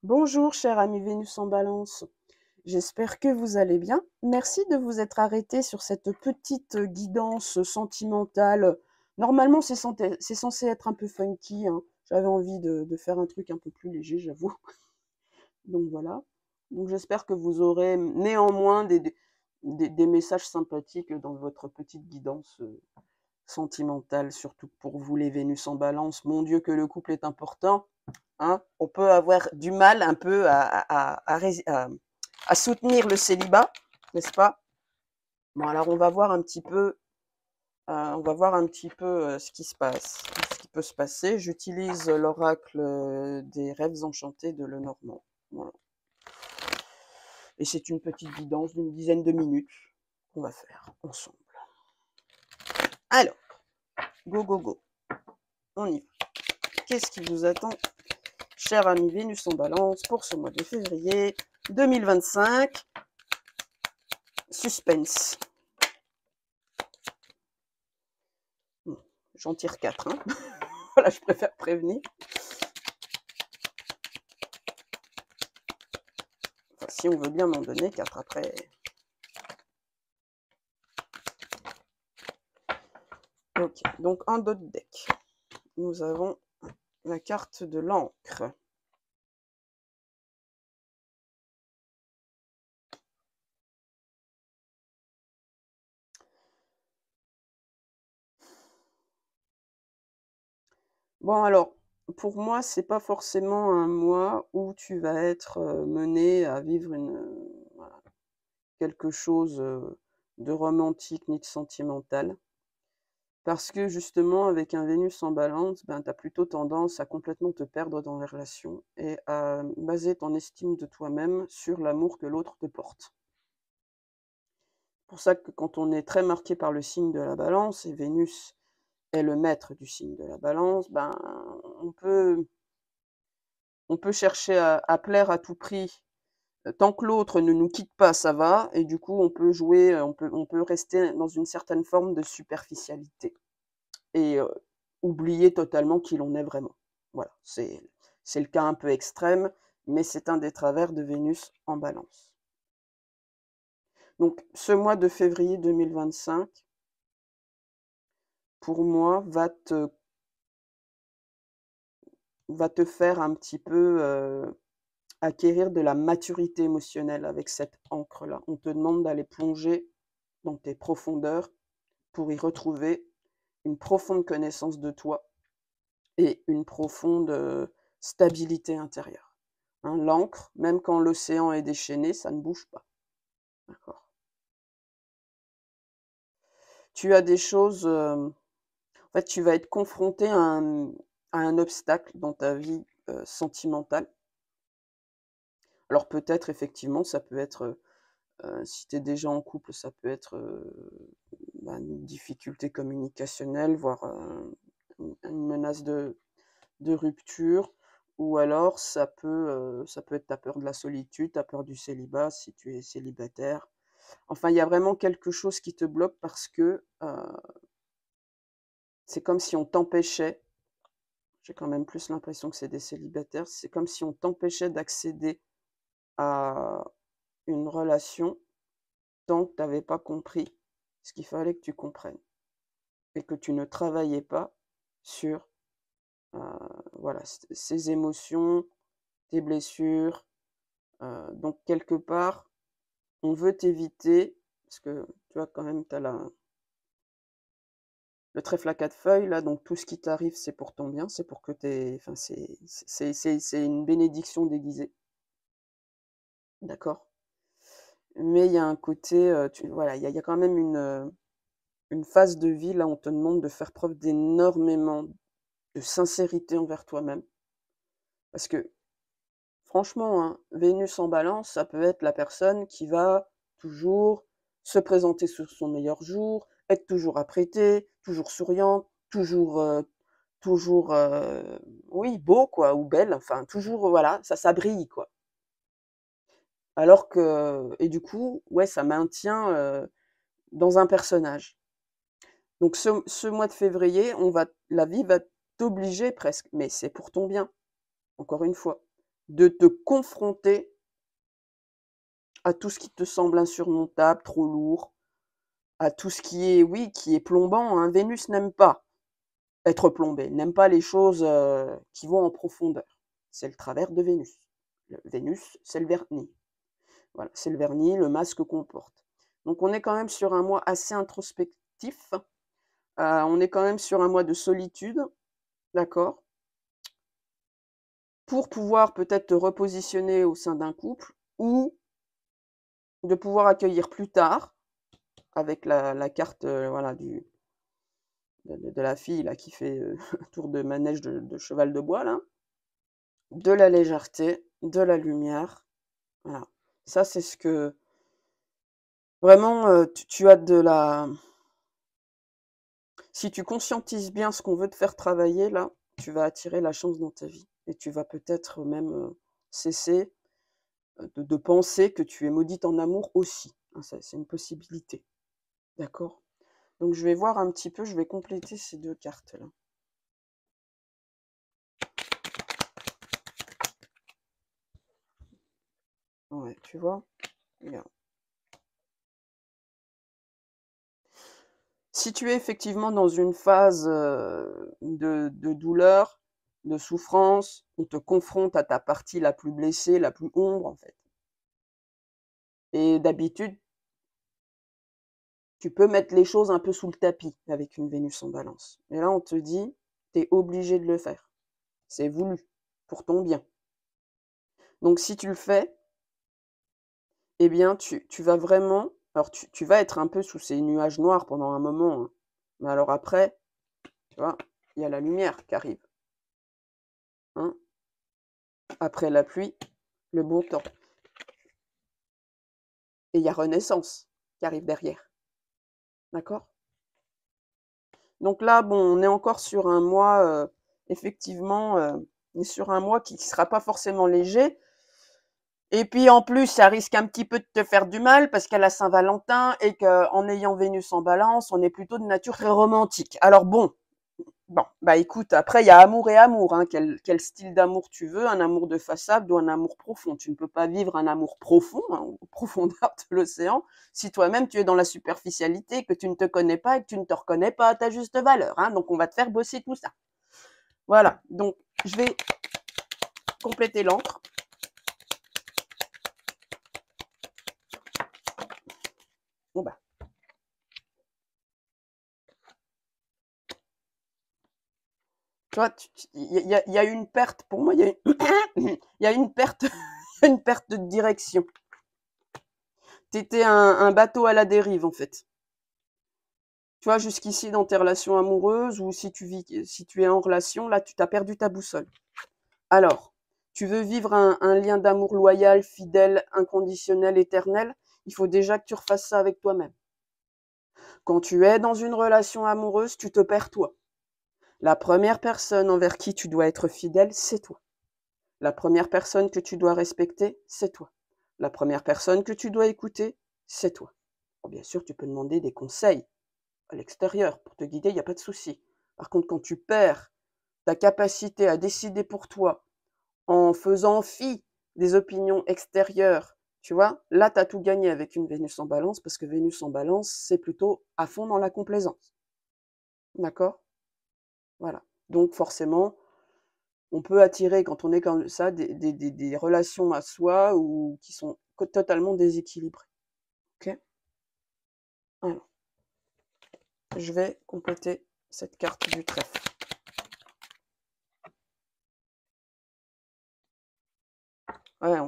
Bonjour, cher ami Vénus en Balance. J'espère que vous allez bien. Merci de vous être arrêté sur cette petite guidance sentimentale. Normalement, c'est censé être un peu funky, hein. J'avais envie de faire un truc un peu plus léger, j'avoue. Donc voilà. Donc j'espère que vous aurez néanmoins des messages sympathiques dans votre petite guidance sentimentale, surtout pour vous les Vénus en Balance. Mon Dieu, que le couple est important. Hein, on peut avoir du mal un peu à soutenir le célibat, n'est-ce pas? Bon, alors on va voir un petit peu ce qui se passe, ce qui peut se passer. J'utilise l'oracle des rêves enchantés de Lenormand. Voilà. Et c'est une petite guidance d'une dizaine de minutes qu'on va faire ensemble. Alors, go, go, go. On y va. Qu'est-ce qui vous attend, cher ami Vénus en Balance, pour ce mois de février 2025? Suspense. Bon, j'en tire 4. Hein. Voilà, je préfère prévenir. Enfin, si on veut bien m'en donner 4 après. Ok, donc en d'autres deck, nous avons la carte de l'encre. Bon, alors, pour moi, c'est pas forcément un mois où tu vas être mené à vivre voilà, quelque chose de romantique ni de sentimental. Parce que justement, avec un Vénus en Balance, ben, tu as plutôt tendance à complètement te perdre dans les relations et à baser ton estime de toi-même sur l'amour que l'autre te porte. C'est pour ça que quand on est très marqué par le signe de la Balance, et Vénus est le maître du signe de la Balance, ben, on peut, on peut chercher à plaire à tout prix. Tant que l'autre ne nous quitte pas, ça va, et du coup, on peut jouer, on peut rester dans une certaine forme de superficialité. Et oublier totalement qui l'on est vraiment. Voilà, c'est le cas un peu extrême, mais c'est un des travers de Vénus en Balance. Donc ce mois de février 2025, pour moi, va te faire un petit peu acquérir de la maturité émotionnelle avec cette encre-là. On te demande d'aller plonger dans tes profondeurs pour y retrouver une profonde connaissance de toi et une profonde stabilité intérieure. Hein, l'encre, même quand l'océan est déchaîné, ça ne bouge pas. D'accord. Tu as des choses. En fait, tu vas être confronté à un obstacle dans ta vie sentimentale. Alors peut-être, effectivement, ça peut être, si tu es déjà en couple, ça peut être une difficulté communicationnelle, voire une menace de rupture, ou alors ça peut être ta peur de la solitude, ta peur du célibat si tu es célibataire. Enfin, il y a vraiment quelque chose qui te bloque parce que c'est comme si on t'empêchait, j'ai quand même plus l'impression que c'est des célibataires, c'est comme si on t'empêchait d'accéder à une relation tant que tu n'avais pas compris ce qu'il fallait que tu comprennes et que tu ne travaillais pas sur voilà, ces émotions, tes blessures. Donc quelque part, on veut t'éviter, parce que tu vois quand même, tu as le trèfle à 4 feuilles, là, donc tout ce qui t'arrive, c'est pour ton bien, c'est pour que enfin, c'est une bénédiction déguisée, d'accord? Mais il y a un côté, voilà, il y a quand même une phase de vie, là, on te demande de faire preuve d'énormément de sincérité envers toi-même. Parce que franchement, hein, Vénus en Balance, ça peut être la personne qui va toujours se présenter sur son meilleur jour, être toujours apprêtée, toujours souriante, toujours, oui, beau, quoi, ou belle, enfin, toujours, voilà, ça brille, quoi. Alors que, et du coup, ouais, ça maintient dans un personnage. Donc, ce mois de février, la vie va t'obliger presque, mais c'est pour ton bien, encore une fois. de te confronter à tout ce qui te semble insurmontable, trop lourd, à tout ce qui est, oui, qui est plombant, hein. Vénus n'aime pas être plombée, n'aime pas les choses qui vont en profondeur. C'est le travers de Vénus. Vénus, c'est le vernis. Voilà, c'est le vernis, le masque qu'on porte. Donc on est quand même sur un mois assez introspectif. On est quand même sur un mois de solitude, d'accord? Pour pouvoir peut-être te repositionner au sein d'un couple ou de pouvoir accueillir plus tard, avec la carte voilà, de la fille là, qui fait tour de manège de cheval de bois, là, de la légèreté, de la lumière. Voilà. Ça, c'est ce que vraiment tu as de la. Si tu conscientises bien ce qu'on veut te faire travailler, là, tu vas attirer la chance dans ta vie. Et tu vas peut-être même cesser de penser que tu es maudite en amour aussi. Hein, c'est une possibilité. D'accord? Donc je vais voir un petit peu, je vais compléter ces deux cartes-là. Ouais, tu vois? Regarde. Si tu es effectivement dans une phase de douleur, de souffrance, on te confronte à ta partie la plus blessée, la plus ombre, en fait. Et d'habitude, tu peux mettre les choses un peu sous le tapis avec une Vénus en Balance. Et là, on te dit, tu es obligé de le faire. C'est voulu, pour ton bien. Donc, si tu le fais, eh bien, tu vas vraiment... Alors, tu vas être un peu sous ces nuages noirs pendant un moment. Hein. Mais alors après, tu vois, il y a la lumière qui arrive. Hein. Après la pluie, le beau temps. Et il y a Renaissance qui arrive derrière. D'accord? Donc là, bon, on est encore sur un mois, effectivement, on est sur un mois qui ne sera pas forcément léger. Et puis en plus, ça risque un petit peu de te faire du mal parce qu'à la Saint-Valentin et qu'en ayant Vénus en Balance, on est plutôt de nature très romantique. Alors bon, bah écoute, après il y a amour et amour, hein. Quel style d'amour tu veux, un amour de façade ou un amour profond. Tu ne peux pas vivre un amour profond, hein, aux profondeurs de l'océan, si toi-même tu es dans la superficialité, que tu ne te connais pas et que tu ne te reconnais pas à ta juste valeur. Hein. Donc on va te faire bosser tout ça. Voilà, donc je vais compléter l'encre. Bon bah. Tu vois, il y a une perte, pour moi, il y a une perte, une perte de direction. Tu étais un bateau à la dérive, en fait. Tu vois, jusqu'ici, dans tes relations amoureuses, ou si tu es en relation, là, tu t'as perdu ta boussole. Alors, tu veux vivre un lien d'amour loyal, fidèle, inconditionnel, éternel, il faut déjà que tu refasses ça avec toi-même. Quand tu es dans une relation amoureuse, tu te perds toi. La première personne envers qui tu dois être fidèle, c'est toi. La première personne que tu dois respecter, c'est toi. La première personne que tu dois écouter, c'est toi. Bon, bien sûr, tu peux demander des conseils à l'extérieur pour te guider, il n'y a pas de souci. Par contre, quand tu perds ta capacité à décider pour toi en faisant fi des opinions extérieures, tu vois, là, tu as tout gagné avec une Vénus en Balance parce que Vénus en Balance, c'est plutôt à fond dans la complaisance. D'accord? Voilà. Donc, forcément, on peut attirer, quand on est comme ça, des relations à soi ou qui sont totalement déséquilibrées. Ok? Alors, je vais compléter cette carte du trèfle. Ouais,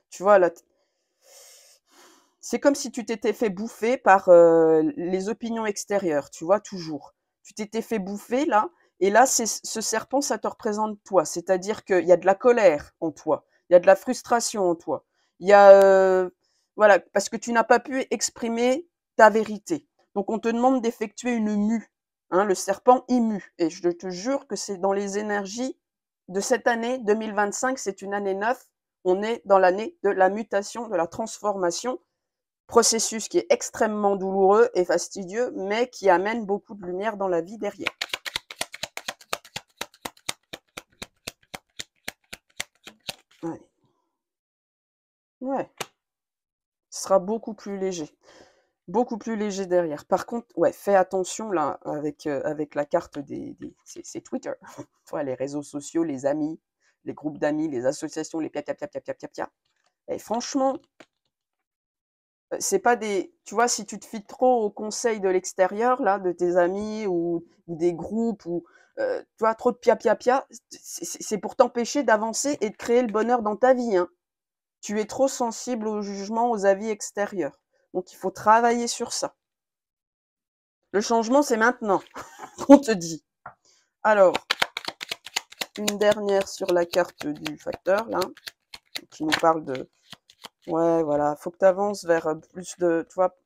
tu vois, là, c'est comme si tu t'étais fait bouffer par les opinions extérieures, tu vois, toujours. Tu t'étais fait bouffer, là, et là, ce serpent, ça te représente toi. C'est-à-dire qu'il y a de la colère en toi, il y a de la frustration en toi. Il y a, voilà, parce que tu n'as pas pu exprimer ta vérité. Donc, on te demande d'effectuer une mue. Hein, le serpent, il mue. Et je te jure que c'est dans les énergies de cette année 2025, c'est une année 9. On est dans l'année de la mutation, de la transformation. Processus qui est extrêmement douloureux et fastidieux, mais qui amène beaucoup de lumière dans la vie derrière. Allez. Ouais, ce sera beaucoup plus léger. Beaucoup plus léger derrière. Par contre, ouais, fais attention là avec la carte c'est Twitter. Tu vois, les réseaux sociaux, les amis, les groupes d'amis, les associations, les pia pia pia pia pia pia pia. Et franchement, c'est pas des tu vois, si tu te fies trop aux conseils de l'extérieur là, de tes amis ou des groupes ou tu vois, trop de pia pia pia, c'est pour t'empêcher d'avancer et de créer le bonheur dans ta vie, hein. Tu es trop sensible au jugement, aux avis extérieurs. Donc il faut travailler sur ça. Le changement, c'est maintenant qu'on te dit. Alors, une dernière sur la carte du facteur, là, qui nous parle de... Ouais, voilà, faut que tu avances vers plus de... Tu vois,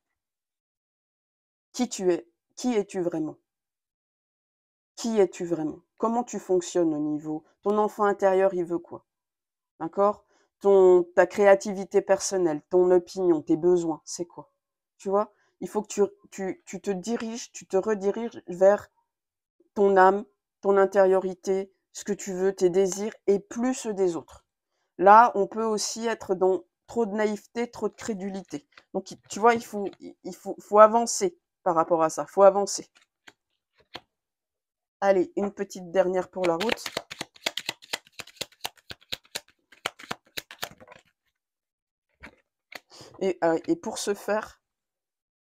qui tu es. Qui es-tu vraiment? Qui es-tu vraiment? Comment tu fonctionnes au niveau... Ton enfant intérieur, il veut quoi? D'accord? Ta créativité personnelle, ton opinion, tes besoins, c'est quoi? Tu vois? Il faut que tu te diriges, tu te rediriges vers ton âme, ton intériorité, ce que tu veux, tes désirs, et plus ceux des autres. Là, on peut aussi être dans trop de naïveté, trop de crédulité. Donc, tu vois, faut avancer par rapport à ça. Faut avancer. Allez, une petite dernière pour la route. Et pour ce faire,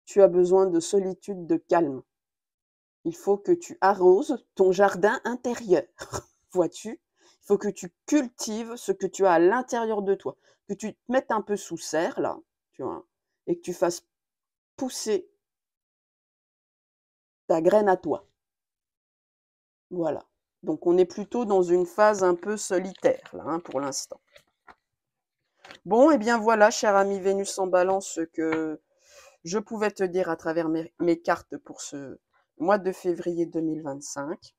tu as besoin de solitude, de calme. Il faut que tu arroses ton jardin intérieur. Vois-tu? Il faut que tu cultives ce que tu as à l'intérieur de toi. Que tu te mettes un peu sous serre, là, tu vois, et que tu fasses pousser ta graine à toi. Voilà. Donc, on est plutôt dans une phase un peu solitaire, là, hein, pour l'instant. Bon, et bien voilà, cher ami Vénus en balance, ce que je pouvais te dire à travers mes cartes pour ce mois de février 2025.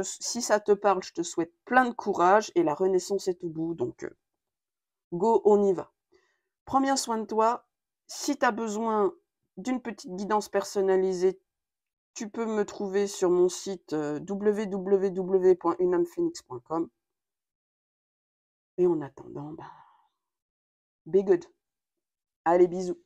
Si ça te parle, je te souhaite plein de courage et la renaissance est au bout, donc go, on y va. Prends bien soin de toi. Si tu as besoin d'une petite guidance personnalisée, tu peux me trouver sur mon site www.unamphénix.com. Et en attendant, be good. Allez, bisous.